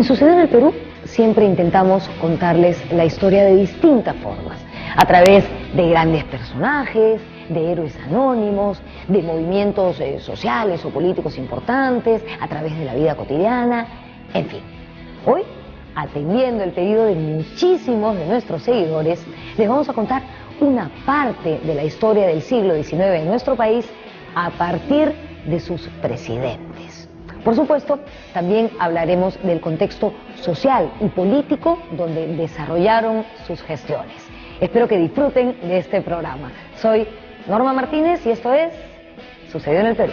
En Sucedió en el Perú siempre intentamos contarles la historia de distintas formas, a través de grandes personajes, de héroes anónimos, de movimientos sociales o políticos importantes, a través de la vida cotidiana, en fin. Hoy, atendiendo el pedido de muchísimos de nuestros seguidores, les vamos a contar una parte de la historia del siglo XIX en nuestro país a partir de sus presidentes. Por supuesto, también hablaremos del contexto social y político donde desarrollaron sus gestiones. Espero que disfruten de este programa. Soy Norma Martínez y esto es Sucedió en el Perú.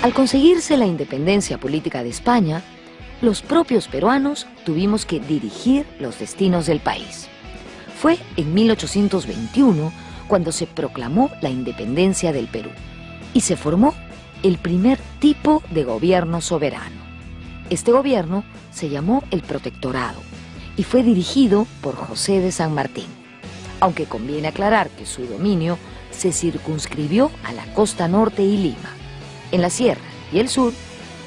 Al conseguirse la independencia política de España, los propios peruanos tuvimos que dirigir los destinos del país. Fue en 1821 cuando se proclamó la independencia del Perú y se formó el primer tipo de gobierno soberano. Este gobierno se llamó el Protectorado y fue dirigido por José de San Martín, aunque conviene aclarar que su dominio se circunscribió a la costa norte y Lima. En la sierra y el sur,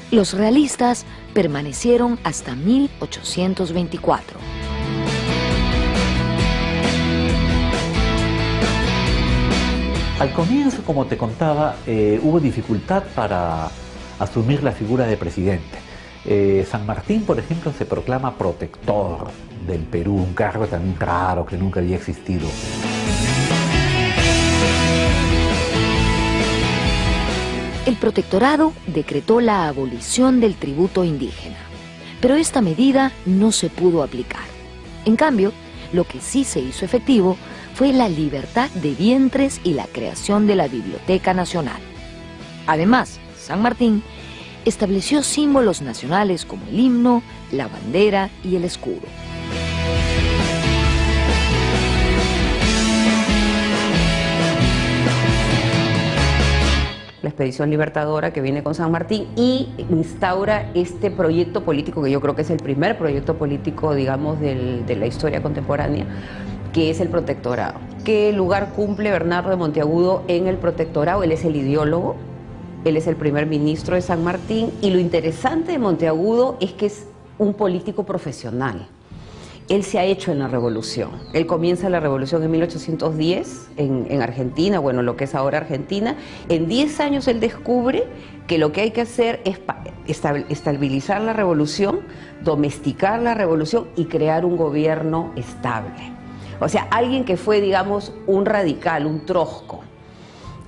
los realistas permanecieron hasta 1824. Al comienzo, como te contaba, hubo dificultad para asumir la figura de presidente. San Martín, por ejemplo, se proclama protector del Perú, un cargo también raro que nunca había existido. El protectorado decretó la abolición del tributo indígena, pero esta medida no se pudo aplicar. En cambio, lo que sí se hizo efectivo fue la libertad de vientres y la creación de la Biblioteca Nacional. Además, San Martín estableció símbolos nacionales como el himno, la bandera y el escudo. La expedición libertadora que viene con San Martín y instaura este proyecto político que yo creo que es el primer proyecto político, digamos, de la historia contemporánea, que es el protectorado. ¿Qué lugar cumple Bernardo de Monteagudo en el protectorado? Él es el ideólogo, él es el primer ministro de San Martín y lo interesante de Monteagudo es que es un político profesional. Él se ha hecho en la revolución. Él comienza la revolución en 1810 en Argentina, bueno, lo que es ahora Argentina. En 10 años él descubre que lo que hay que hacer es estabilizar la revolución, domesticar la revolución y crear un gobierno estable. O sea, alguien que fue, digamos, un radical, un trosco.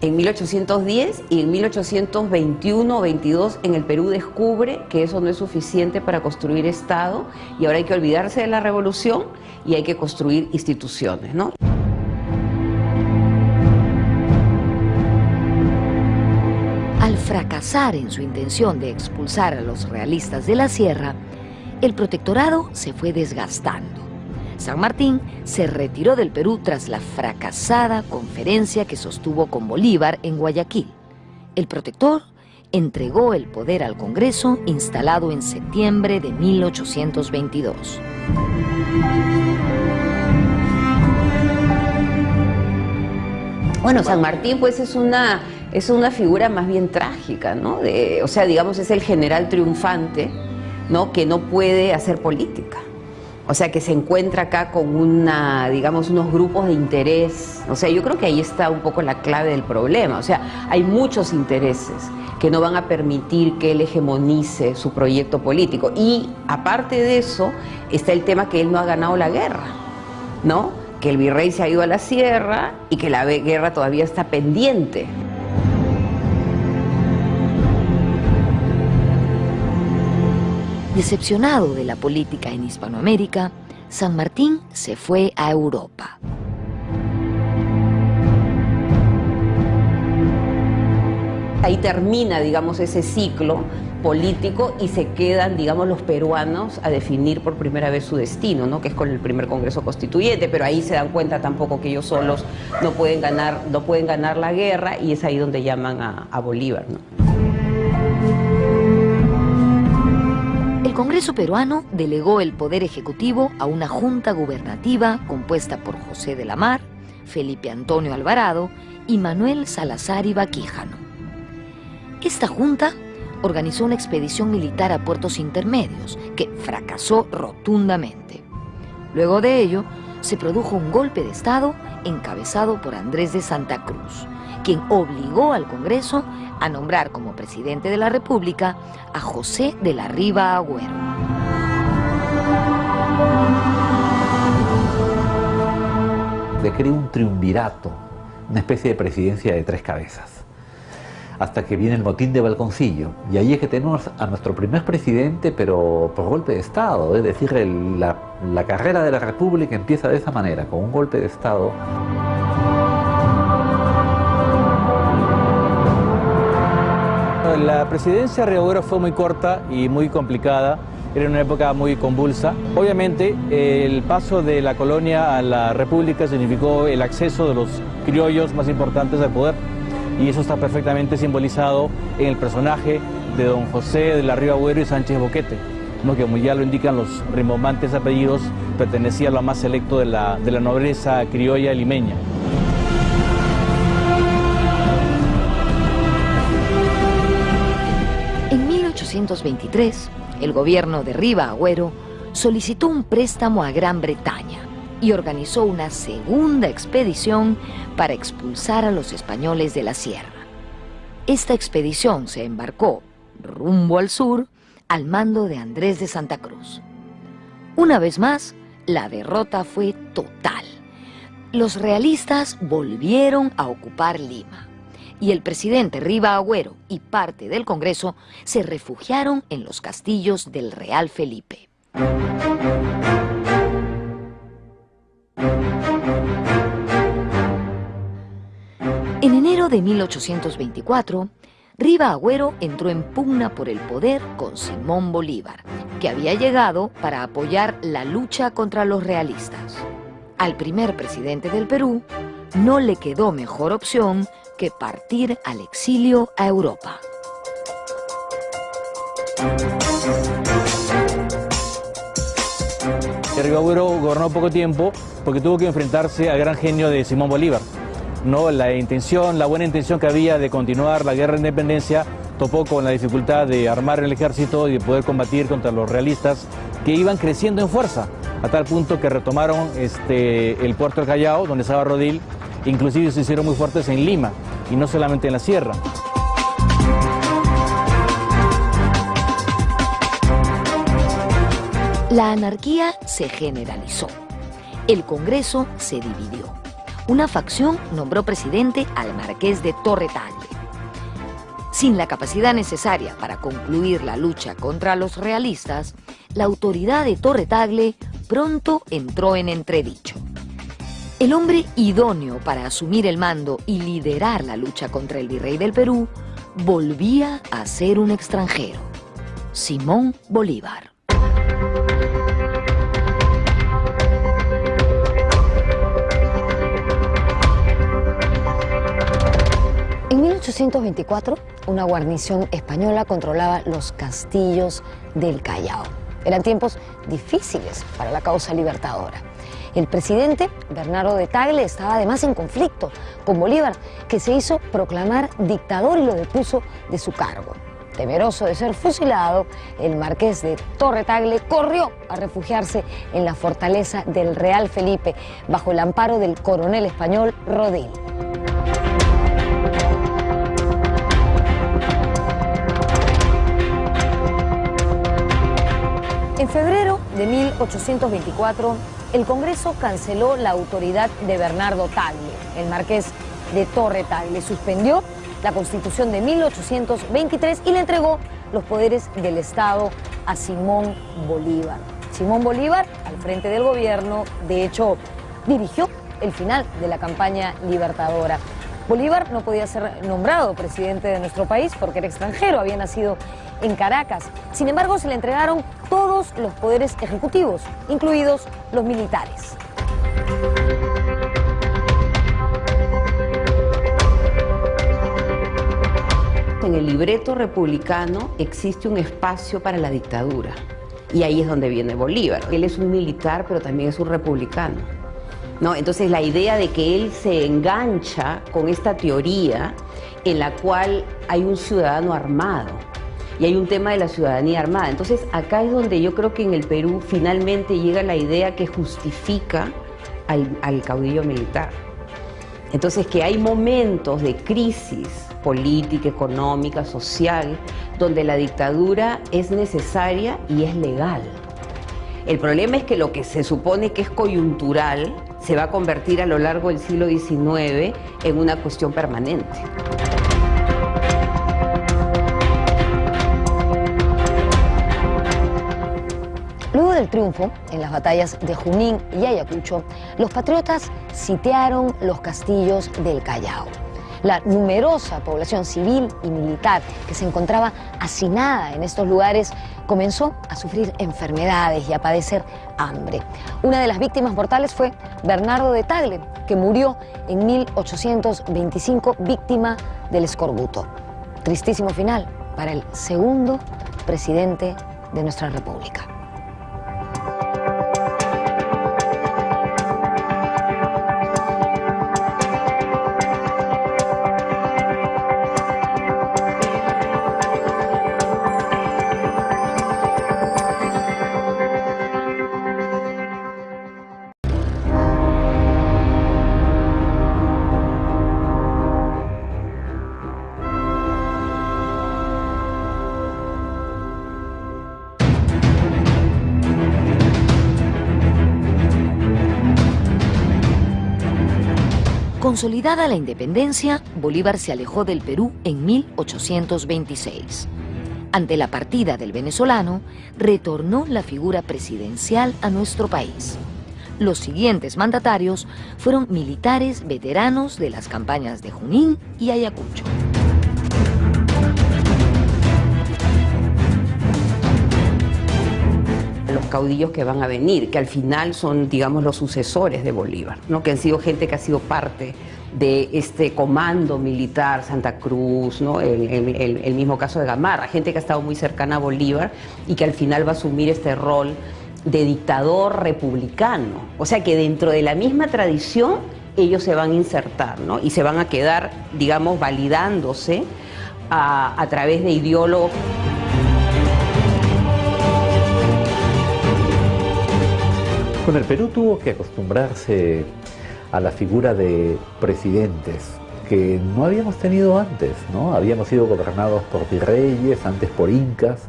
En 1810 y en 1821 o 22 en el Perú descubre que eso no es suficiente para construir Estado y ahora hay que olvidarse de la revolución y hay que construir instituciones, ¿no? Al fracasar en su intención de expulsar a los realistas de la sierra, el protectorado se fue desgastando. San Martín se retiró del Perú tras la fracasada conferencia que sostuvo con Bolívar en Guayaquil. El protector entregó el poder al Congreso instalado en septiembre de 1822. Bueno, San Martín pues es una figura más bien trágica, ¿no? O sea, digamos, es el general triunfante, ¿no? Que no puede hacer política. O sea, que se encuentra acá con digamos, unos grupos de interés. O sea, yo creo que ahí está un poco la clave del problema. O sea, hay muchos intereses que no van a permitir que él hegemonice su proyecto político. Y aparte de eso, está el tema que él no ha ganado la guerra, ¿no? Que el virrey se ha ido a la sierra y que la guerra todavía está pendiente. Decepcionado de la política en Hispanoamérica, San Martín se fue a Europa. Ahí termina, digamos, ese ciclo político y se quedan, digamos, los peruanos a definir por primera vez su destino, ¿no? Que es con el primer Congreso Constituyente, pero ahí se dan cuenta tampoco que ellos solos no pueden ganar la guerra, y es ahí donde llaman a Bolívar, ¿no? El Congreso peruano delegó el poder ejecutivo a una junta gubernativa compuesta por José de la Mar, Felipe Antonio Alvarado y Manuel Salazar Ibaquijano. Esta junta organizó una expedición militar a puertos intermedios que fracasó rotundamente. Luego de ello, se produjo un golpe de Estado encabezado por Andrés de Santa Cruz, quien obligó al Congreso a nombrar como presidente de la República a José de la Riva Agüero. Se creó un triunvirato, una especie de presidencia de tres cabezas, hasta que viene el motín de Balconcillo, y ahí es que tenemos a nuestro primer presidente, pero por golpe de Estado, es decir, la carrera de la República empieza de esa manera, con un golpe de Estado. La presidencia de Riva Agüero fue muy corta y muy complicada, era una época muy convulsa. Obviamente, el paso de la colonia a la República significó el acceso de los criollos más importantes al poder, y eso está perfectamente simbolizado en el personaje de don José de la Riva Agüero y Sánchez Boquete, ¿no? Que, como ya lo indican los rimbombantes apellidos, pertenecía a lo más selecto de la nobleza criolla limeña. En 1823, el gobierno de Riva Agüero solicitó un préstamo a Gran Bretaña y organizó una segunda expedición para expulsar a los españoles de la sierra. Esta expedición se embarcó rumbo al sur al mando de Andrés de Santa Cruz. Una vez más, la derrota fue total. Los realistas volvieron a ocupar Lima y el presidente Riva Agüero y parte del Congreso se refugiaron en los castillos del Real Felipe. En enero de 1824, Riva Agüero entró en pugna por el poder con Simón Bolívar, que había llegado para apoyar la lucha contra los realistas. Al primer presidente del Perú no le quedó mejor opción que partir al exilio a Europa. Riva Agüero gobernó poco tiempo porque tuvo que enfrentarse al gran genio de Simón Bolívar, ¿no? La buena intención que había de continuar la guerra de independencia topó con la dificultad de armar el ejército y de poder combatir contra los realistas, que iban creciendo en fuerza, a tal punto que retomaron el puerto del Callao, donde estaba Rodil, inclusive se hicieron muy fuertes en Lima, y no solamente en la sierra. La anarquía se generalizó. El Congreso se dividió. Una facción nombró presidente al marqués de Torre Tagle. Sin la capacidad necesaria para concluir la lucha contra los realistas, la autoridad de Torre Tagle pronto entró en entredicho. El hombre idóneo para asumir el mando y liderar la lucha contra el virrey del Perú volvía a ser un extranjero, Simón Bolívar. En 1824, una guarnición española controlaba los castillos del Callao. Eran tiempos difíciles para la causa libertadora. El presidente Bernardo de Tagle estaba además en conflicto con Bolívar, que se hizo proclamar dictador y lo depuso de su cargo. Temeroso de ser fusilado, el marqués de Torre Tagle corrió a refugiarse en la fortaleza del Real Felipe, bajo el amparo del coronel español Rodil. En febrero de 1824, el Congreso canceló la autoridad de Bernardo Tagle, el marqués de Torre Tagle, suspendió la Constitución de 1823 y le entregó los poderes del Estado a Simón Bolívar. Simón Bolívar, al frente del gobierno, de hecho, dirigió el final de la campaña libertadora. Bolívar no podía ser nombrado presidente de nuestro país porque era extranjero, había nacido en Caracas. Sin embargo, se le entregaron todos los poderes ejecutivos, incluidos los militares. En el libreto republicano existe un espacio para la dictadura y ahí es donde viene Bolívar. Él es un militar, pero también es un republicano, ¿no? Entonces la idea de que él se engancha con esta teoría en la cual hay un ciudadano armado y hay un tema de la ciudadanía armada. Entonces acá es donde yo creo que en el Perú finalmente llega la idea que justifica al caudillo militar. Entonces que hay momentos de crisis política, económica, social, donde la dictadura es necesaria y es legal. El problema es que lo que se supone que es coyuntural se va a convertir a lo largo del siglo XIX en una cuestión permanente. Luego del triunfo en las batallas de Junín y Ayacucho, los patriotas sitiaron los castillos del Callao. La numerosa población civil y militar que se encontraba hacinada en estos lugares comenzó a sufrir enfermedades y a padecer hambre. Una de las víctimas mortales fue Bernardo de Tagle, que murió en 1825 víctima del escorbuto. Tristísimo final para el segundo presidente de nuestra República. Consolidada la independencia, Bolívar se alejó del Perú en 1826. Ante la partida del venezolano, retornó la figura presidencial a nuestro país. Los siguientes mandatarios fueron militares veteranos de las campañas de Junín y Ayacucho. Los caudillos que van a venir, que al final son, digamos, los sucesores de Bolívar, ¿no? Que han sido gente que ha sido parte de este comando militar, Santa Cruz, ¿no? El mismo caso de Gamarra, gente que ha estado muy cercana a Bolívar y que al final va a asumir este rol de dictador republicano. O sea que dentro de la misma tradición ellos se van a insertar, ¿no? Y se van a quedar, digamos, validándose a través de ideólogos. Bueno, el Perú tuvo que acostumbrarse a la figura de presidentes que no habíamos tenido antes, ¿no? Habíamos sido gobernados por virreyes, antes por incas,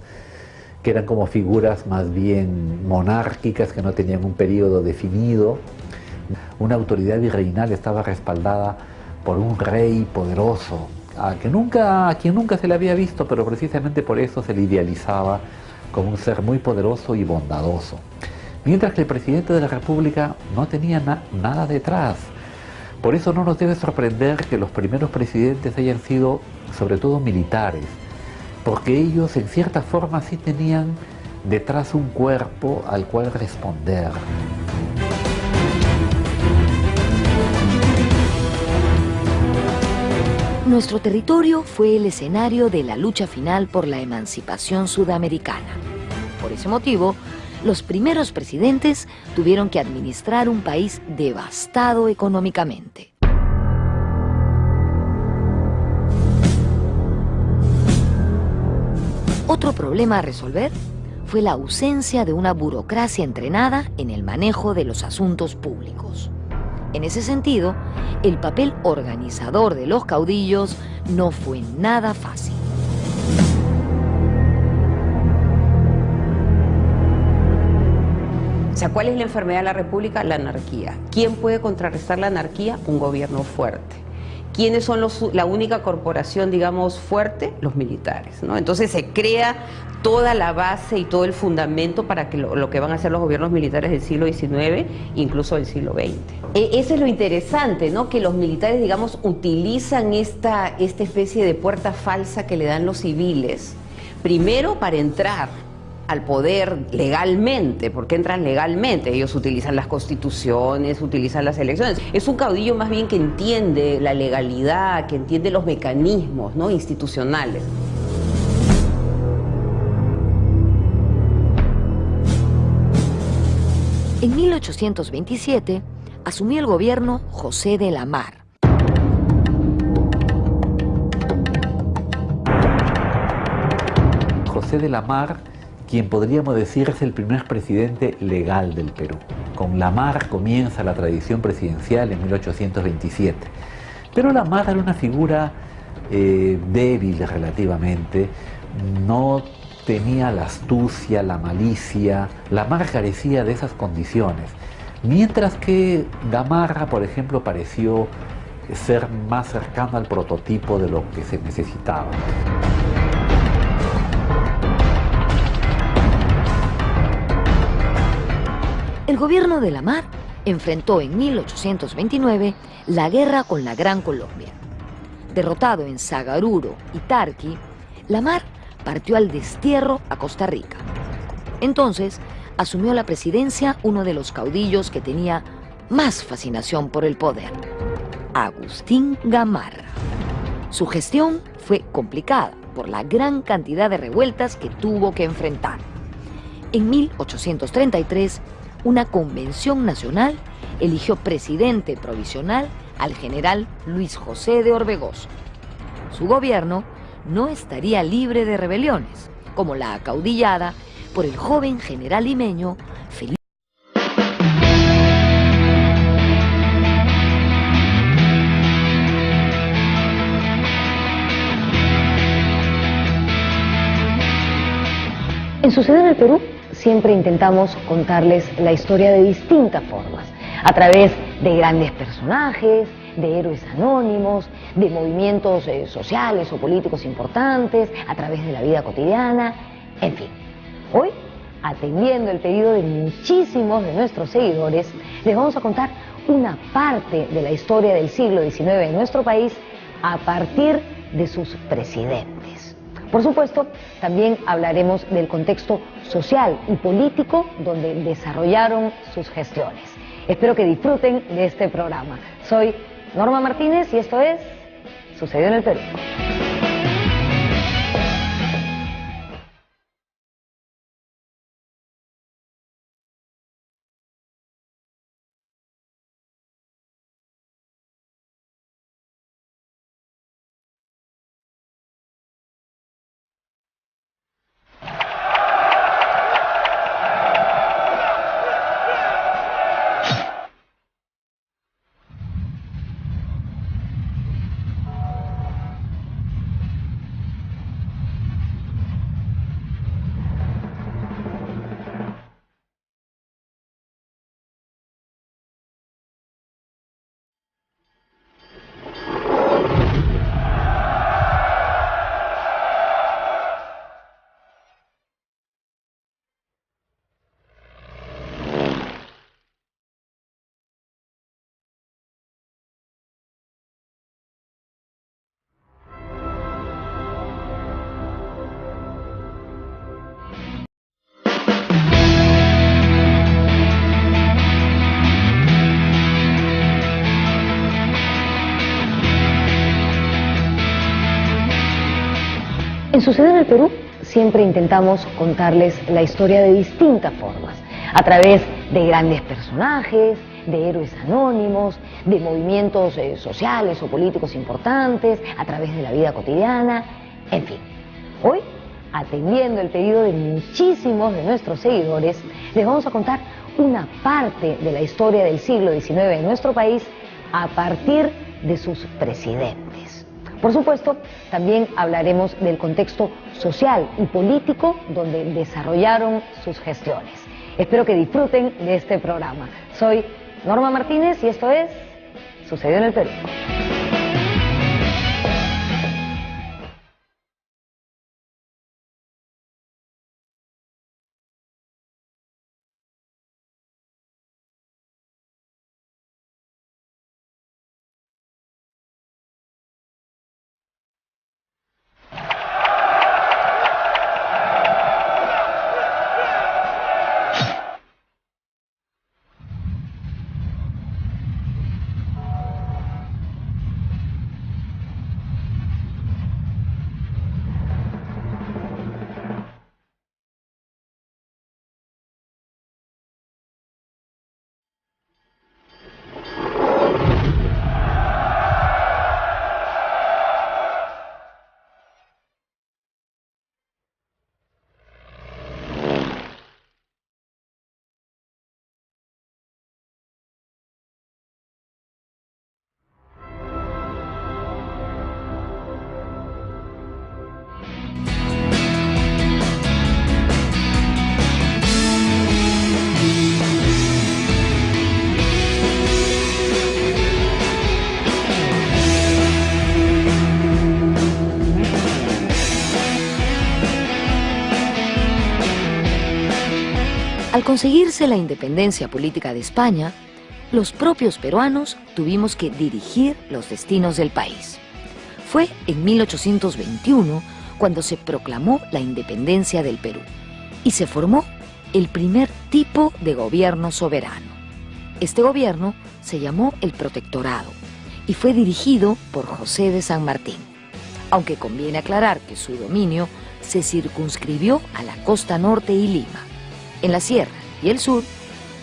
que eran como figuras más bien monárquicas, que no tenían un periodo definido. Una autoridad virreinal estaba respaldada por un rey poderoso, a quien nunca se le había visto, pero precisamente por eso se le idealizaba como un ser muy poderoso y bondadoso. Mientras que el presidente de la República no tenía nada detrás. Por eso no nos debe sorprender que los primeros presidentes hayan sido sobre todo militares, porque ellos en cierta forma sí tenían detrás un cuerpo al cual responder. Nuestro territorio fue el escenario de la lucha final por la emancipación sudamericana. Por ese motivo, los primeros presidentes tuvieron que administrar un país devastado económicamente. Otro problema a resolver fue la ausencia de una burocracia entrenada en el manejo de los asuntos públicos. En ese sentido, el papel organizador de los caudillos no fue nada fácil. O sea, ¿cuál es la enfermedad de la República? La anarquía. ¿Quién puede contrarrestar la anarquía? Un gobierno fuerte. ¿Quiénes son la única corporación, digamos, fuerte? Los militares, ¿no? Entonces se crea toda la base y todo el fundamento para que lo que van a hacer los gobiernos militares del siglo XIX, incluso del siglo XX. Eso es lo interesante, ¿no? Que los militares, digamos, utilizan esta especie de puerta falsa que le dan los civiles, primero para entrar al poder legalmente, porque entran legalmente, ellos utilizan las constituciones, utilizan las elecciones. Es un caudillo más bien que entiende la legalidad, que entiende los mecanismos, ¿no?, institucionales. En 1827 asumió el gobierno José de la Mar. José de la Mar, quien podríamos decir es el primer presidente legal del Perú. Con la Mar comienza la tradición presidencial en 1827. Pero la Mar era una figura débil relativamente, no tenía la astucia, la malicia. La Mar carecía de esas condiciones. Mientras que Gamarra, por ejemplo, pareció ser más cercano al prototipo de lo que se necesitaba. El gobierno de la Mar enfrentó en 1829 la guerra con la Gran Colombia. Derrotado en Sagaruro y Tarqui, la Mar partió al destierro a Costa Rica. Entonces asumió la presidencia uno de los caudillos que tenía más fascinación por el poder, Agustín Gamarra. Su gestión fue complicada por la gran cantidad de revueltas que tuvo que enfrentar. En 1833, una convención nacional eligió presidente provisional al general Luis José de Orbegoso. Su gobierno no estaría libre de rebeliones, como la acaudillada por el joven general limeño Felipe. En Sucedió en el Perú siempre intentamos contarles la historia de distintas formas, a través de grandes personajes, de héroes anónimos, de movimientos sociales o políticos importantes, a través de la vida cotidiana, en fin. Hoy, atendiendo el pedido de muchísimos de nuestros seguidores, les vamos a contar una parte de la historia del siglo XIX en nuestro país a partir de sus presidentes. Por supuesto, también hablaremos del contexto social y político donde desarrollaron sus gestiones. Espero que disfruten de este programa. Soy Norma Martínez y esto es Sucedió en el Perú. En Sucedió en el Perú siempre intentamos contarles la historia de distintas formas, a través de grandes personajes, de héroes anónimos, de movimientos sociales o políticos importantes, a través de la vida cotidiana, en fin. Hoy, atendiendo el pedido de muchísimos de nuestros seguidores, les vamos a contar una parte de la historia del siglo XIX en nuestro país a partir de sus presidentes. Por supuesto, también hablaremos del contexto social y político donde desarrollaron sus gestiones. Espero que disfruten de este programa. Soy Norma Martínez y esto es Sucedió en el Perú. Al conseguirse la independencia política de España, los propios peruanos tuvimos que dirigir los destinos del país. Fue en 1821 cuando se proclamó la independencia del Perú y se formó el primer tipo de gobierno soberano. Este gobierno se llamó el Protectorado y fue dirigido por José de San Martín, aunque conviene aclarar que su dominio se circunscribió a la costa norte y Lima. En la sierra y el sur,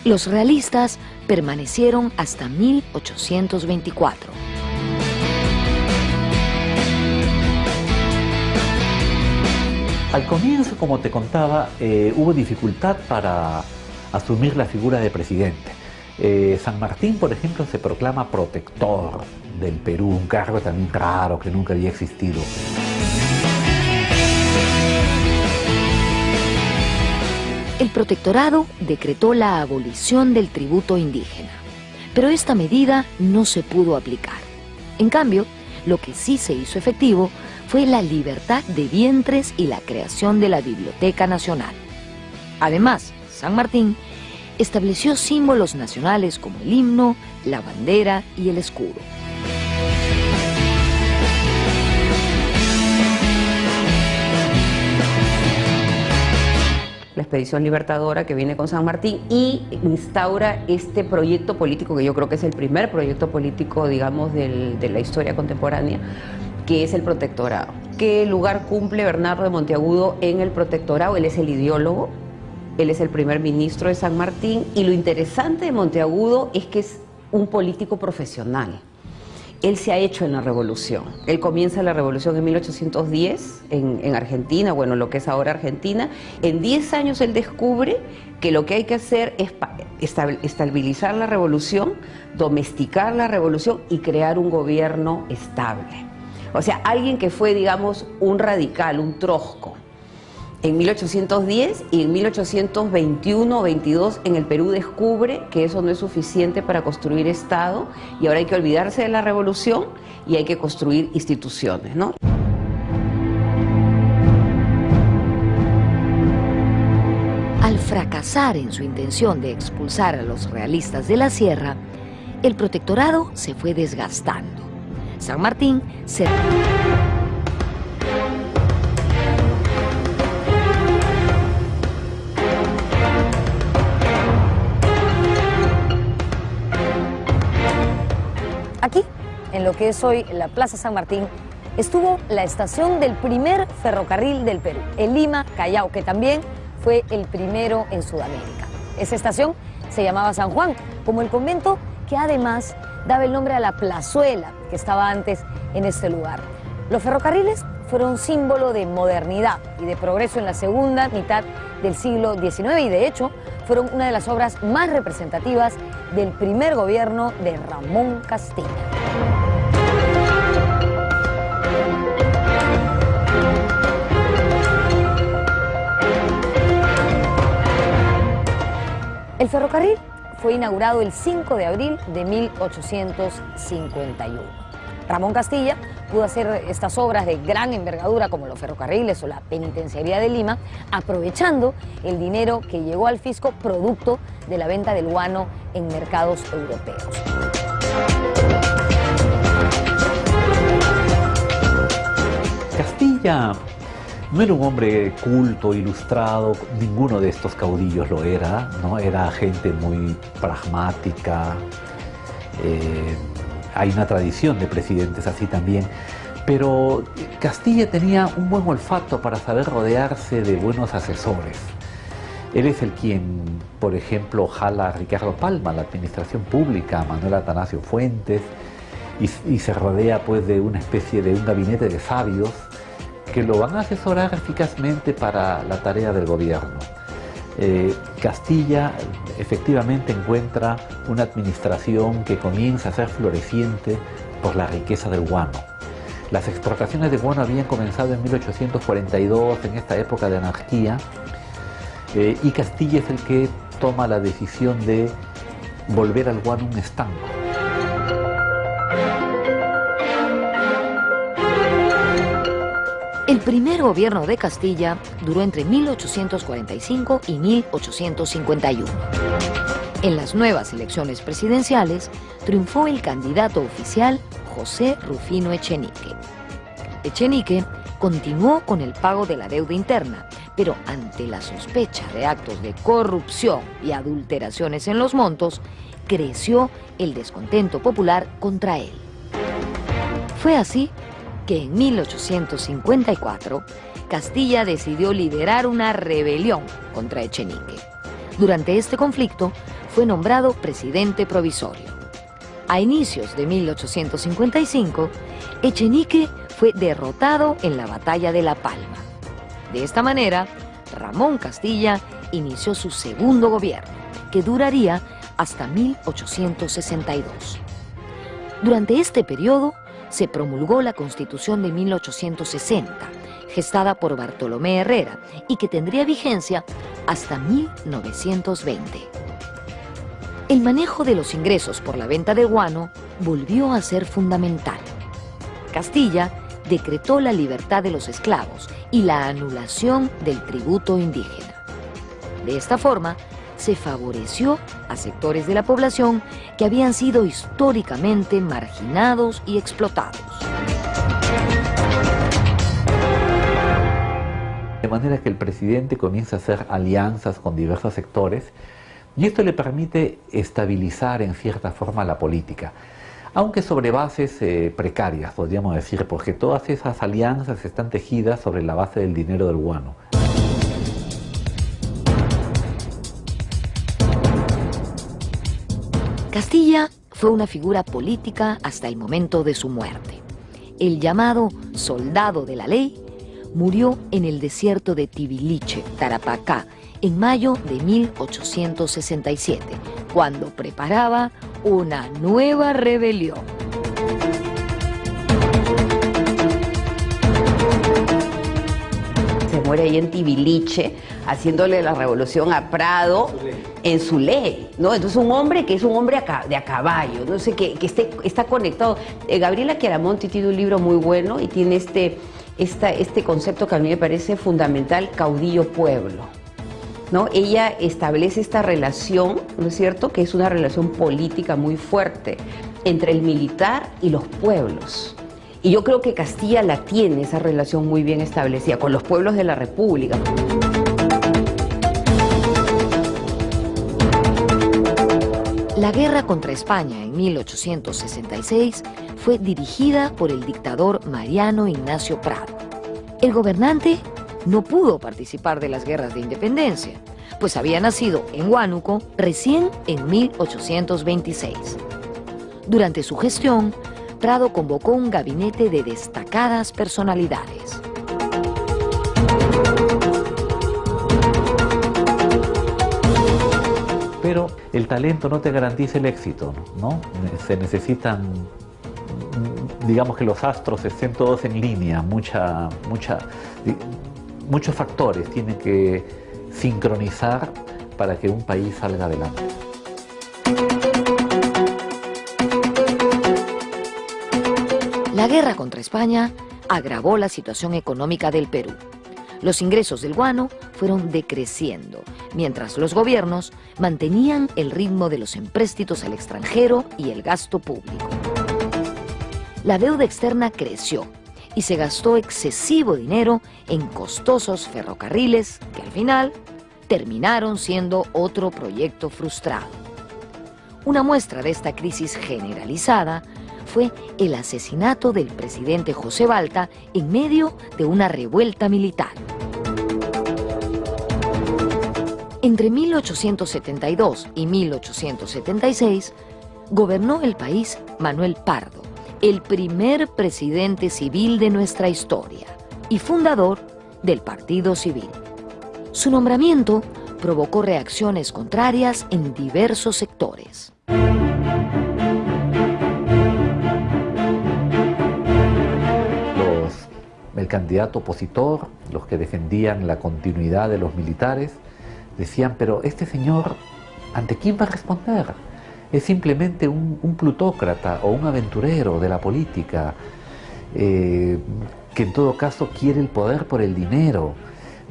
los realistas permanecieron hasta 1824. Al comienzo, como te contaba, hubo dificultad para asumir la figura de presidente. San Martín, por ejemplo, se proclama protector del Perú, un cargo también raro que nunca había existido. El protectorado decretó la abolición del tributo indígena, pero esta medida no se pudo aplicar. En cambio, lo que sí se hizo efectivo fue la libertad de vientres y la creación de la Biblioteca Nacional. Además, San Martín estableció símbolos nacionales como el himno, la bandera y el escudo. La expedición libertadora que viene con San Martín y instaura este proyecto político que yo creo que es el primer proyecto político, digamos, de la historia contemporánea, que es el protectorado. ¿Qué lugar cumple Bernardo de Monteagudo en el protectorado? Él es el ideólogo, él es el primer ministro de San Martín y lo interesante de Monteagudo es que es un político profesional. Él se ha hecho en la revolución. Él comienza la revolución en 1810 en Argentina, bueno, lo que es ahora Argentina. En 10 años él descubre que lo que hay que hacer es estabilizar la revolución, domesticar la revolución y crear un gobierno estable. O sea, alguien que fue, digamos, un radical, un trotsko. En 1810 y en 1821 o 22 en el Perú descubre que eso no es suficiente para construir Estado y ahora hay que olvidarse de la revolución y hay que construir instituciones, ¿no? Al fracasar en su intención de expulsar a los realistas de la sierra, el protectorado se fue desgastando. San Martín se... Aquí, en lo que es hoy la Plaza San Martín, estuvo la estación del primer ferrocarril del Perú, el Lima-Callao, que también fue el primero en Sudamérica. Esa estación se llamaba San Juan, como el convento que además daba el nombre a la plazuela que estaba antes en este lugar. Los ferrocarriles fueron símbolo de modernidad y de progreso en la segunda mitad del siglo XIX y de hecho fueron una de las obras más representativas del primer gobierno de Ramón Castilla. El ferrocarril fue inaugurado el 5 de abril de 1851. Ramón Castilla pudo hacer estas obras de gran envergadura como los ferrocarriles o la penitenciaría de Lima, aprovechando el dinero que llegó al fisco producto de la venta del guano en mercados europeos. Castilla no era un hombre culto, ilustrado, ninguno de estos caudillos lo era, ¿no? Era gente muy pragmática, hay una tradición de presidentes así también, pero Castilla tenía un buen olfato para saber rodearse de buenos asesores. Él es el quien, por ejemplo, jala a Ricardo Palma, la administración pública, a Manuel Atanasio Fuentes, y se rodea pues de una especie de un gabinete de sabios que lo van a asesorar eficazmente para la tarea del gobierno. Castilla efectivamente encuentra una administración que comienza a ser floreciente por la riqueza del guano. Las exportaciones de guano habían comenzado en 1842, en esta época de anarquía, y Castilla es el que toma la decisión de volver al guano un estanco. El primer gobierno de Castilla duró entre 1845 y 1851. En las nuevas elecciones presidenciales triunfó el candidato oficial José Rufino Echenique. Echenique continuó con el pago de la deuda interna, pero ante la sospecha de actos de corrupción y adulteraciones en los montos, creció el descontento popular contra él. Fue así que en 1854 Castilla decidió liderar una rebelión contra Echenique. Durante este conflicto fue nombrado presidente provisorio. A inicios de 1855, Echenique fue derrotado en la batalla de La Palma. De esta manera, Ramón Castilla inició su segundo gobierno, que duraría hasta 1862. Durante este periodo, se promulgó la Constitución de 1860, gestada por Bartolomé Herrera, y que tendría vigencia hasta 1920. El manejo de los ingresos por la venta de guano volvió a ser fundamental. Castilla decretó la libertad de los esclavos y la anulación del tributo indígena. De esta forma, se favoreció a sectores de la población que habían sido históricamente marginados y explotados. De manera que el presidente comienza a hacer alianzas con diversos sectores y esto le permite estabilizar en cierta forma la política, aunque sobre bases precarias, podríamos decir, porque todas esas alianzas están tejidas sobre la base del dinero del guano. Castilla fue una figura política hasta el momento de su muerte. El llamado soldado de la ley murió en el desierto de Tibiliche, Tarapacá, en mayo de 1867, cuando preparaba una nueva rebelión. Se muere ahí en Tibiliche, haciéndole la revolución a Prado en su ley, ¿no? Entonces un hombre que es un hombre de a caballo, no sé, que está conectado. Gabriela Chiaramonte tiene un libro muy bueno y tiene este concepto que a mí me parece fundamental, caudillo-pueblo, ¿no? Ella establece esta relación, ¿no es cierto?, que es una relación política muy fuerte entre el militar y los pueblos. Y yo creo que Castilla la tiene, esa relación muy bien establecida con los pueblos de la República. La guerra contra España en 1866 fue dirigida por el dictador Mariano Ignacio Prado. El gobernante no pudo participar de las guerras de independencia, pues había nacido en Huánuco recién en 1826. Durante su gestión, Prado convocó un gabinete de destacadas personalidades. Pero el talento no te garantiza el éxito, ¿no? Se necesitan, digamos, que los astros estén todos en línea, muchos factores tienen que sincronizar para que un país salga adelante. La guerra contra España agravó la situación económica del Perú. Los ingresos del guano fueron decreciendo, mientras los gobiernos mantenían el ritmo de los empréstitos al extranjero y el gasto público. La deuda externa creció y se gastó excesivo dinero en costosos ferrocarriles que al final terminaron siendo otro proyecto frustrado. Una muestra de esta crisis generalizada fue el asesinato del presidente José Balta en medio de una revuelta militar. Entre 1872 y 1876 gobernó el país Manuel Pardo, el primer presidente civil de nuestra historia y fundador del Partido Civil. Su nombramiento provocó reacciones contrarias en diversos sectores. El candidato opositor, los que defendían la continuidad de los militares, decían, pero este señor, ¿ante quién va a responder? Es simplemente un plutócrata o un aventurero de la política, que en todo caso quiere el poder por el dinero,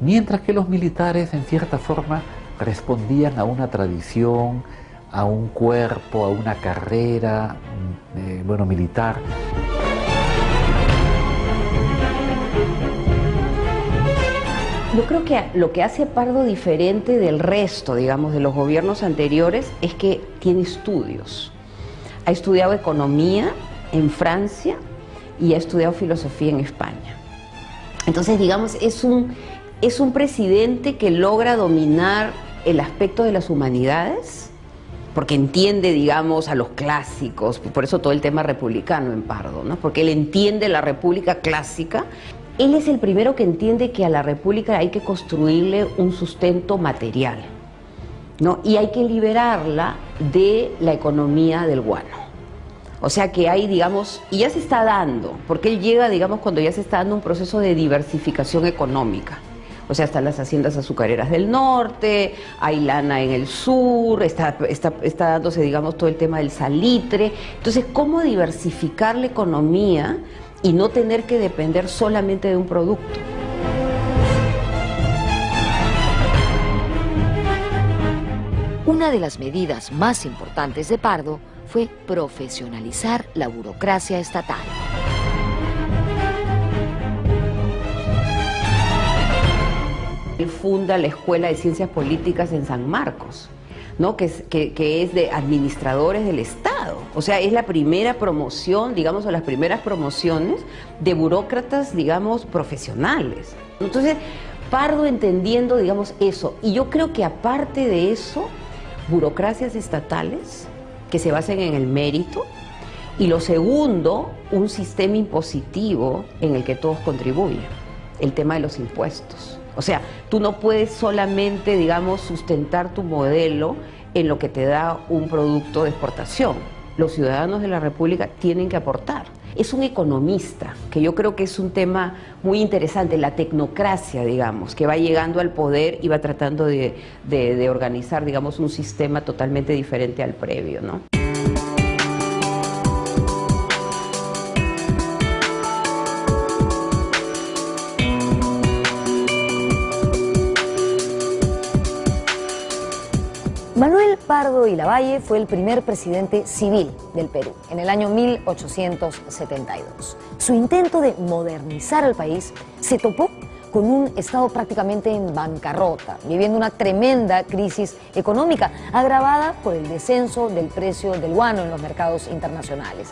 mientras que los militares en cierta forma respondían a una tradición, a un cuerpo, a una carrera, militar. Yo creo que lo que hace Pardo diferente del resto, digamos, de los gobiernos anteriores es que tiene estudios. Ha estudiado economía en Francia y ha estudiado filosofía en España. Entonces, digamos, es un presidente que logra dominar el aspecto de las humanidades, porque entiende, digamos, a los clásicos, por eso todo el tema republicano en Pardo, ¿no? Porque él entiende la república clásica. Él es el primero que entiende que a la república hay que construirle un sustento material, ¿no? Y hay que liberarla de la economía del guano. O sea que hay, digamos, y ya se está dando, porque él llega, digamos, cuando ya se está dando un proceso de diversificación económica. O sea, están las haciendas azucareras del norte, hay lana en el sur, está dándose, digamos, todo el tema del salitre. Entonces, ¿cómo diversificar la economía y no tener que depender solamente de un producto? Una de las medidas más importantes de Pardo fue profesionalizar la burocracia estatal. Él funda la Escuela de Ciencias Políticas en San Marcos, ¿no? que es de administradores del Estado. O sea, es la primera promoción, digamos, o las primeras promociones de burócratas, digamos, profesionales. Entonces, Pardo entendiendo, digamos, eso. Y yo creo que aparte de eso, burocracias estatales que se basen en el mérito. Y lo segundo, un sistema impositivo en el que todos contribuyen. El tema de los impuestos. O sea, tú no puedes solamente, digamos, sustentar tu modelo en lo que te da un producto de exportación. Los ciudadanos de la República tienen que aportar. Es un economista, que yo creo que es un tema muy interesante, la tecnocracia, digamos, que va llegando al poder y va tratando de organizar, digamos, un sistema totalmente diferente al previo, ¿no? Manuel Pardo y Lavalle fue el primer presidente civil del Perú en el año 1872. Su intento de modernizar al país se topó con un Estado prácticamente en bancarrota, viviendo una tremenda crisis económica agravada por el descenso del precio del guano en los mercados internacionales.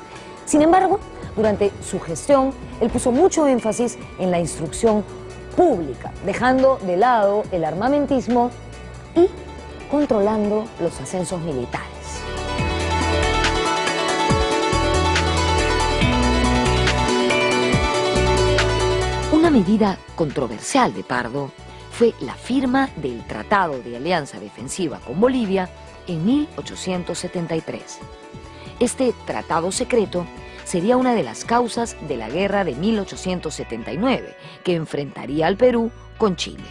Sin embargo, durante su gestión, él puso mucho énfasis en la instrucción pública, dejando de lado el armamentismo y controlando los ascensos militares. Una medida controversial de Pardo fue la firma del Tratado de Alianza Defensiva con Bolivia en 1873. Este tratado secreto sería una de las causas de la guerra de 1879, que enfrentaría al Perú con Chile.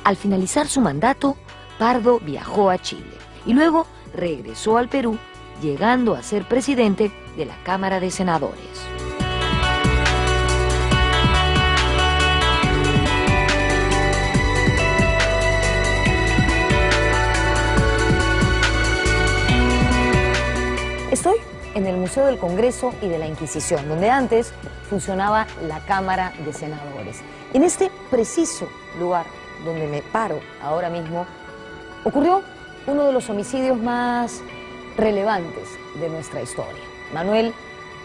Al finalizar su mandato, Pardo viajó a Chile y luego regresó al Perú, llegando a ser presidente de la Cámara de Senadores. Estoy en el Museo del Congreso y de la Inquisición, donde antes funcionaba la Cámara de Senadores. En este preciso lugar donde me paro ahora mismo, ocurrió uno de los homicidios más relevantes de nuestra historia. Manuel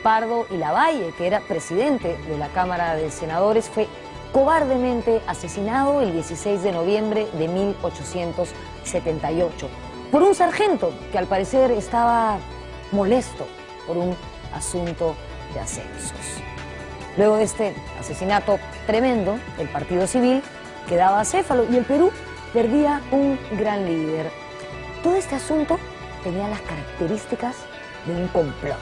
Pardo y Lavalle, que era presidente de la Cámara de Senadores, fue cobardemente asesinado el 16 de noviembre de 1878 por un sargento que al parecer estaba molesto por un asunto de ascensos. Luego de este asesinato tremendo, el Partido Civil quedaba acéfalo y el Perú perdía un gran líder. Todo este asunto tenía las características de un complot.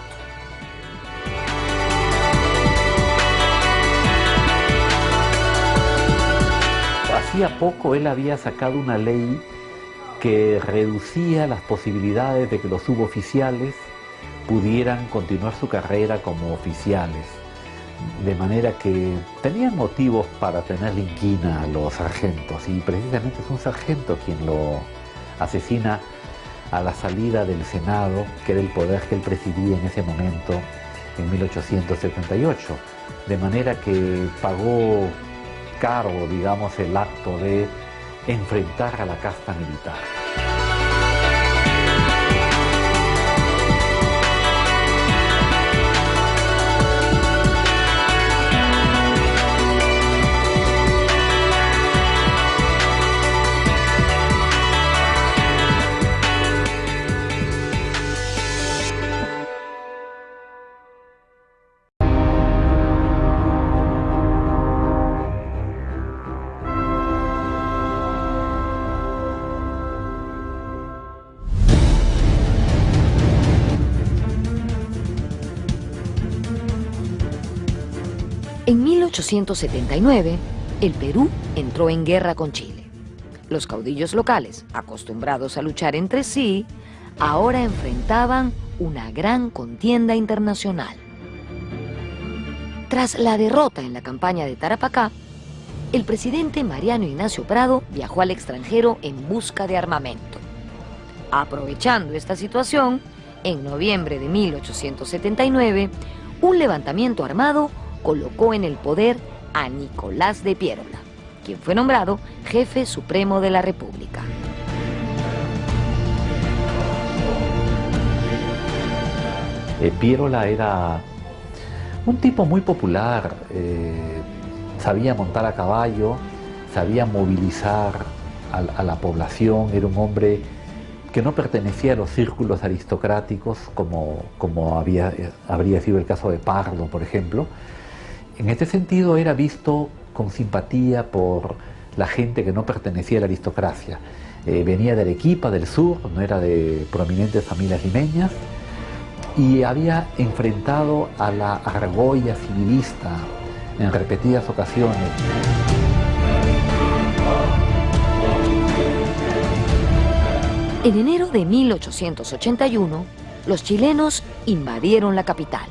Hacía poco él había sacado una ley que reducía las posibilidades de que los suboficiales pudieran continuar su carrera como oficiales, de manera que tenían motivos para tener inquina a los sargentos, y precisamente es un sargento quien lo asesina a la salida del Senado, que era el poder que él presidía en ese momento, en 1878, de manera que pagó caro, digamos, el acto de enfrentar a la casta militar. En 1879, el Perú entró en guerra con Chile. Los caudillos locales, acostumbrados a luchar entre sí, ahora enfrentaban una gran contienda internacional. Tras la derrota en la campaña de Tarapacá, el presidente Mariano Ignacio Prado viajó al extranjero en busca de armamento. Aprovechando esta situación, en noviembre de 1879, un levantamiento armado colocó en el poder a Nicolás de Piérola, quien fue nombrado jefe supremo de la República. Piérola era un tipo muy popular, sabía montar a caballo, sabía movilizar a la población, era un hombre que no pertenecía a los círculos aristocráticos como habría sido el caso de Pardo, por ejemplo. En este sentido era visto con simpatía por la gente que no pertenecía a la aristocracia. Venía de Arequipa, del sur, no era de prominentes familias limeñas, y había enfrentado a la argolla civilista en repetidas ocasiones. En enero de 1881, los chilenos invadieron la capital.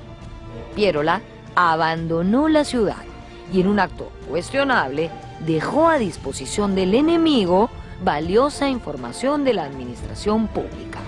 Piérola abandonó la ciudad y en un acto cuestionable dejó a disposición del enemigo valiosa información de la administración pública.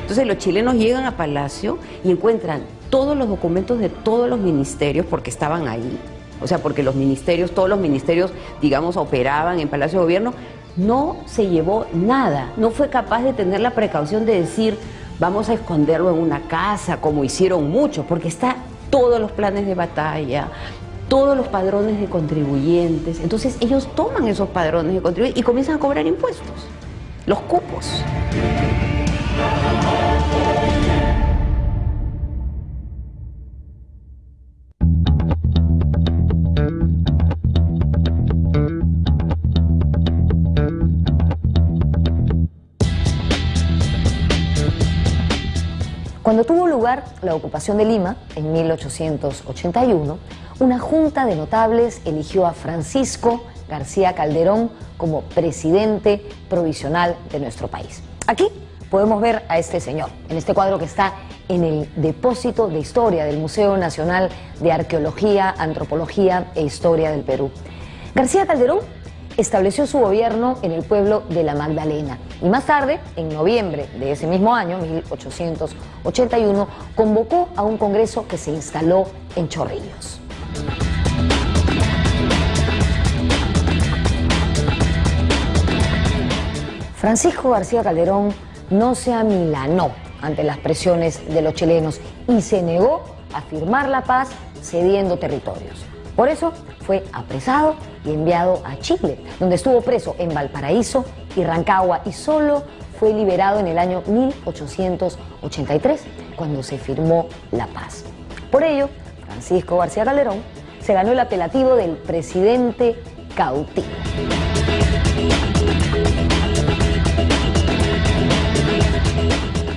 Entonces los chilenos llegan a Palacio y encuentran todos los documentos de todos los ministerios porque estaban ahí. O sea, porque los ministerios, todos los ministerios, digamos, operaban en Palacio de Gobierno, no se llevó nada, no fue capaz de tener la precaución de decir vamos a esconderlo en una casa como hicieron muchos, porque está todos los planes de batalla, todos los padrones de contribuyentes. Entonces ellos toman esos padrones de contribuyentes y comienzan a cobrar impuestos, los cupos. Cuando tuvo lugar la ocupación de Lima, en 1881, una junta de notables eligió a Francisco García Calderón como presidente provisional de nuestro país. Aquí podemos ver a este señor, en este cuadro que está en el depósito de historia del Museo Nacional de Arqueología, Antropología e Historia del Perú. García Calderón estableció su gobierno en el pueblo de La Magdalena y más tarde, en noviembre de ese mismo año, 1881, convocó a un congreso que se instaló en Chorrillos. Francisco García Calderón no se amilanó ante las presiones de los chilenos y se negó a firmar la paz cediendo territorios. Por eso fue apresado y enviado a Chile, donde estuvo preso en Valparaíso y Rancagua y solo fue liberado en el año 1883, cuando se firmó la paz. Por ello, Francisco García Calderón se ganó el apelativo del presidente cautivo.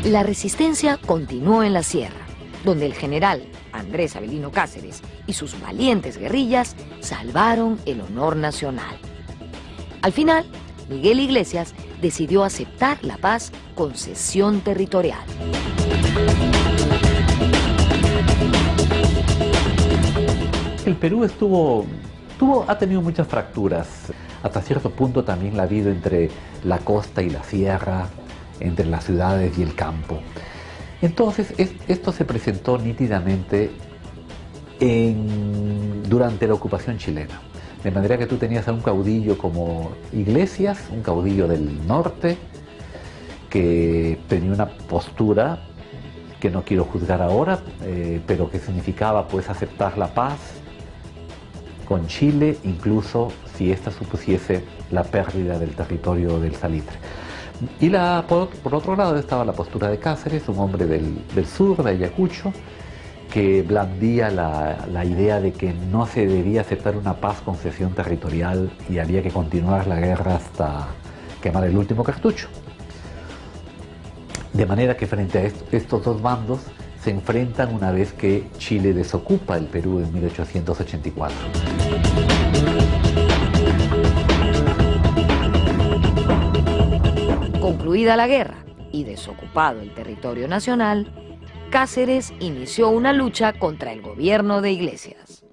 La resistencia continuó en la sierra, donde el general Andrés Avelino Cáceres y sus valientes guerrillas salvaron el honor nacional. Al final, Miguel Iglesias decidió aceptar la paz con cesión territorial. El Perú ha tenido muchas fracturas. Hasta cierto punto también la ha habido entre la costa y la sierra, entre las ciudades y el campo. Entonces, esto se presentó nítidamente durante la ocupación chilena. De manera que tú tenías a un caudillo como Iglesias, un caudillo del norte, que tenía una postura que no quiero juzgar ahora, pero que significaba pues aceptar la paz con Chile, incluso si ésta supusiese la pérdida del territorio del Salitre. Y por otro lado estaba la postura de Cáceres, un hombre del sur, de Ayacucho, que blandía la idea de que no se debía aceptar una paz con cesión territorial y había que continuar la guerra hasta quemar el último cartucho. De manera que frente a estos dos bandos se enfrentan una vez que Chile desocupa el Perú en 1884. Concluida la guerra y desocupado el territorio nacional, Cáceres inició una lucha contra el gobierno de Iglesias.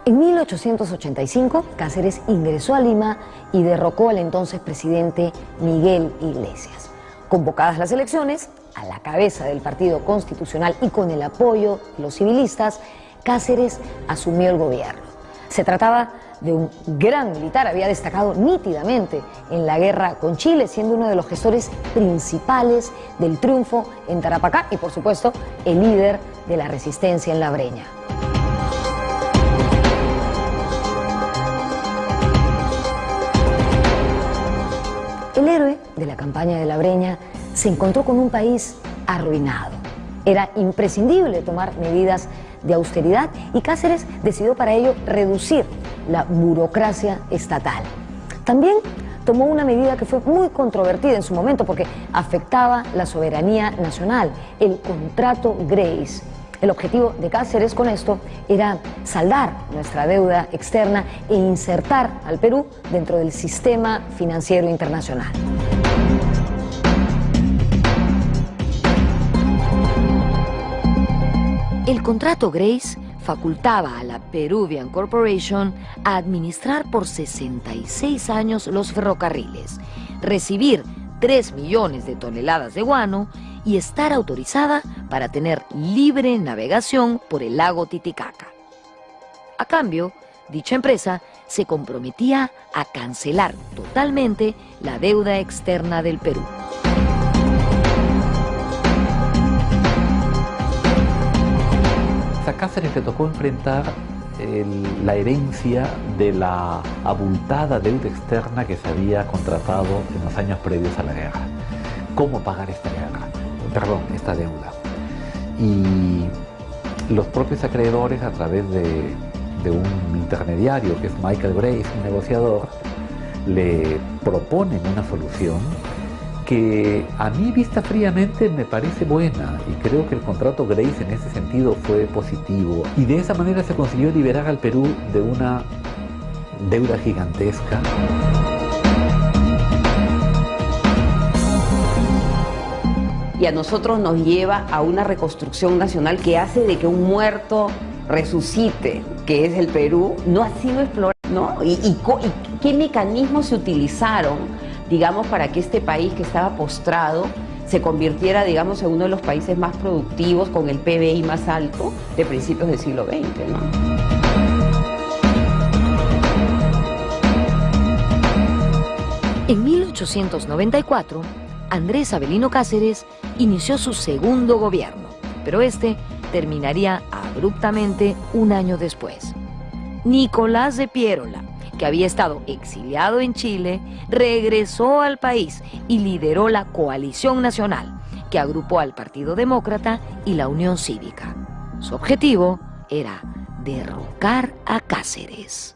En 1885, Cáceres ingresó a Lima y derrocó al entonces presidente Miguel Iglesias. Convocadas las elecciones, a la cabeza del Partido Constitucional y con el apoyo de los civilistas, Cáceres asumió el gobierno. Se trataba de un gran militar, había destacado nítidamente en la guerra con Chile, siendo uno de los gestores principales del triunfo en Tarapacá y, por supuesto, el líder de la resistencia en La Breña. El héroe de la campaña de La Breña se encontró con un país arruinado. Era imprescindible tomar medidas de austeridad y Cáceres decidió para ello reducir la burocracia estatal. También tomó una medida que fue muy controvertida en su momento porque afectaba la soberanía nacional, el contrato Grace. El objetivo de Cáceres con esto era saldar nuestra deuda externa e insertar al Perú dentro del sistema financiero internacional. El contrato Grace facultaba a la Peruvian Corporation a administrar por 66 años los ferrocarriles, recibir 3 millones de toneladas de guano y estar autorizada para tener libre navegación por el lago Titicaca. A cambio, dicha empresa se comprometía a cancelar totalmente la deuda externa del Perú. A Cáceres le tocó enfrentar la herencia de la abultada deuda externa que se había contratado en los años previos a la guerra. ¿Cómo pagar esta deuda? Y los propios acreedores, a través de un intermediario que es Michael Grace, un negociador, le proponen una solución que a mí vista fríamente me parece buena, y creo que el contrato Grace en ese sentido fue positivo, y de esa manera se consiguió liberar al Perú de una deuda gigantesca. Y a nosotros nos lleva a una reconstrucción nacional que hace de que un muerto resucite, que es el Perú, no ha sido explorado, ¿no? ¿Y qué mecanismos se utilizaron, digamos, para que este país que estaba postrado se convirtiera, digamos, en uno de los países más productivos, con el PBI más alto de principios del siglo XX, ¿no? En 1894, Andrés Avelino Cáceres inició su segundo gobierno, pero este terminaría abruptamente un año después. Nicolás de Piérola, que había estado exiliado en Chile, regresó al país y lideró la Coalición Nacional, que agrupó al Partido Demócrata y la Unión Cívica. Su objetivo era derrocar a Cáceres.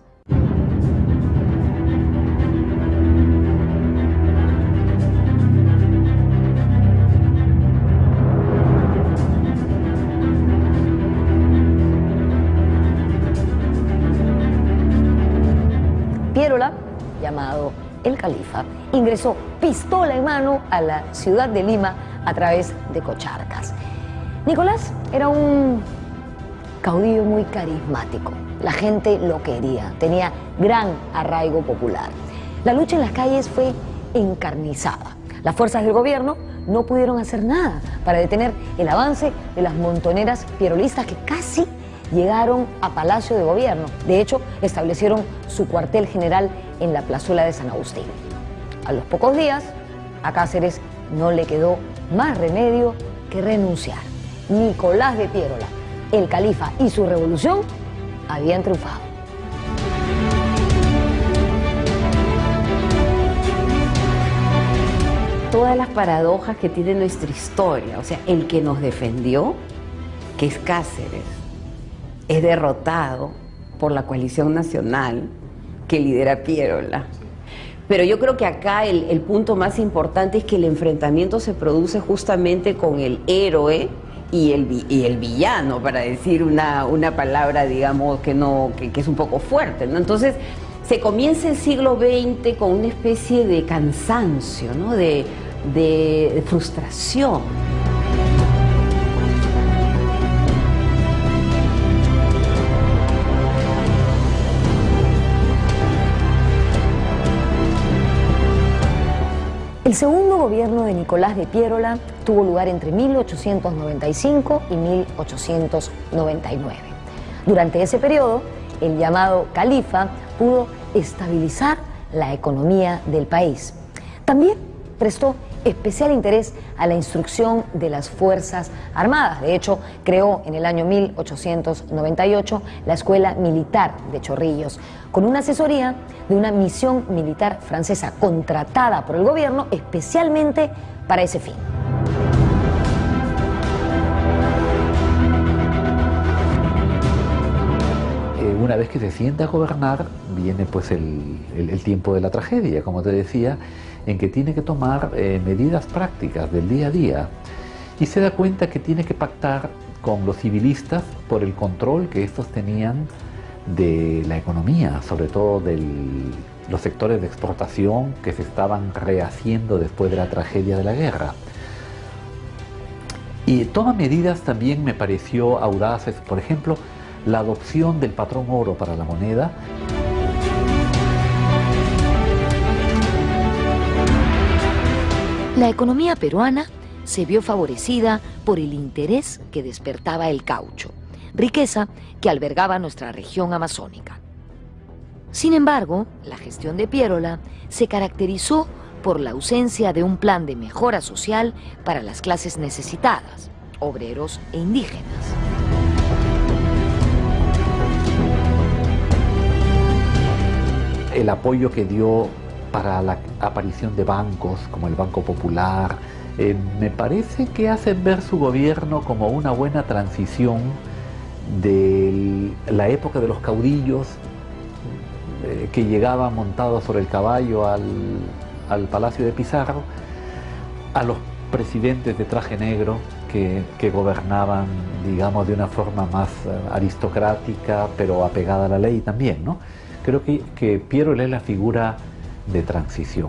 Piérola, llamado el Califa, ingresó pistola en mano a la ciudad de Lima a través de Cocharcas. Nicolás era un caudillo muy carismático. La gente lo quería, tenía gran arraigo popular. La lucha en las calles fue encarnizada. Las fuerzas del gobierno no pudieron hacer nada para detener el avance de las montoneras pierolistas que casi llegaron a Palacio de Gobierno. De hecho, establecieron su cuartel general en la plazuela de San Agustín. A los pocos días, a Cáceres no le quedó más remedio que renunciar. Nicolás de Piérola, el Califa y su revolución habían triunfado. Todas las paradojas que tiene nuestra historia, o sea, el que nos defendió, que es Cáceres, es derrotado por la Coalición Nacional que lidera Piérola. Pero yo creo que acá el punto más importante es que el enfrentamiento se produce justamente con el héroe y el villano, para decir una palabra, digamos, que es un poco fuerte, ¿no? Entonces, se comienza el siglo XX con una especie de cansancio, ¿no? de frustración. El segundo gobierno de Nicolás de Piérola tuvo lugar entre 1895 y 1899. Durante ese periodo, el llamado Califa pudo estabilizar la economía del país. También prestó especial interés a la instrucción de las Fuerzas Armadas. De hecho, creó en el año 1898 la Escuela Militar de Chorrillos, con una asesoría de una misión militar francesa contratada por el gobierno especialmente para ese fin. Una vez que se sienta a gobernar, viene pues el tiempo de la tragedia, como te decía, en que tiene que tomar medidas prácticas del día a día, y se da cuenta que tiene que pactar con los civilistas por el control que estos tenían de la economía, sobre todo de los sectores de exportación que se estaban rehaciendo después de la tragedia de la guerra. Y toma medidas también, me pareció audaces, por ejemplo, la adopción del patrón oro para la moneda. La economía peruana se vio favorecida por el interés que despertaba el caucho, riqueza que albergaba nuestra región amazónica. Sin embargo, la gestión de Piérola se caracterizó por la ausencia de un plan de mejora social para las clases necesitadas, obreros e indígenas. El apoyo que dio para la aparición de bancos como el Banco Popular, me parece que hacen ver su gobierno como una buena transición de la época de los caudillos que llegaban montados sobre el caballo al Palacio de Pizarro, a los presidentes de traje negro que gobernaban, digamos, de una forma más aristocrática, pero apegada a la ley también, ¿no? Creo que Piérola es la figura de transición.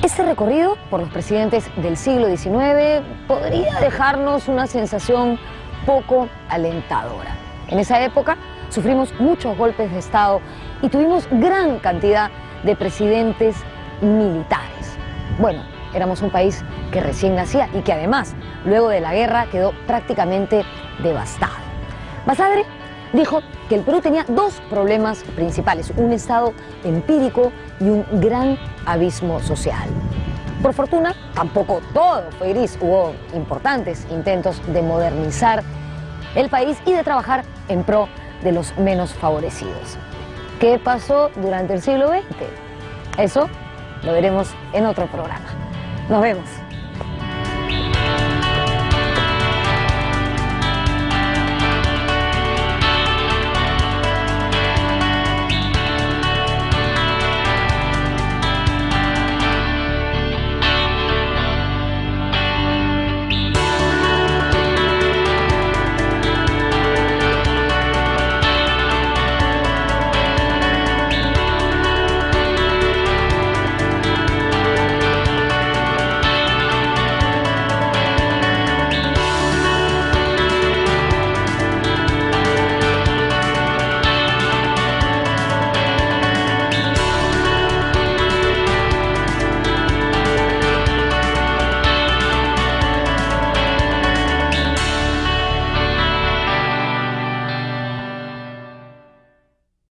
Este recorrido por los presidentes del siglo XIX podría dejarnos una sensación poco alentadora. En esa época sufrimos muchos golpes de Estado y tuvimos gran cantidad de presidentes militares. Bueno, éramos un país que recién nacía y que además, luego de la guerra, quedó prácticamente devastado. Basadre dijo que el Perú tenía dos problemas principales: un Estado empírico y un gran abismo social. Por fortuna, tampoco todo fue gris. Hubo importantes intentos de modernizar el país y de trabajar en pro de los menos favorecidos. ¿Qué pasó durante el siglo XX? Eso lo veremos en otro programa. Nos vemos.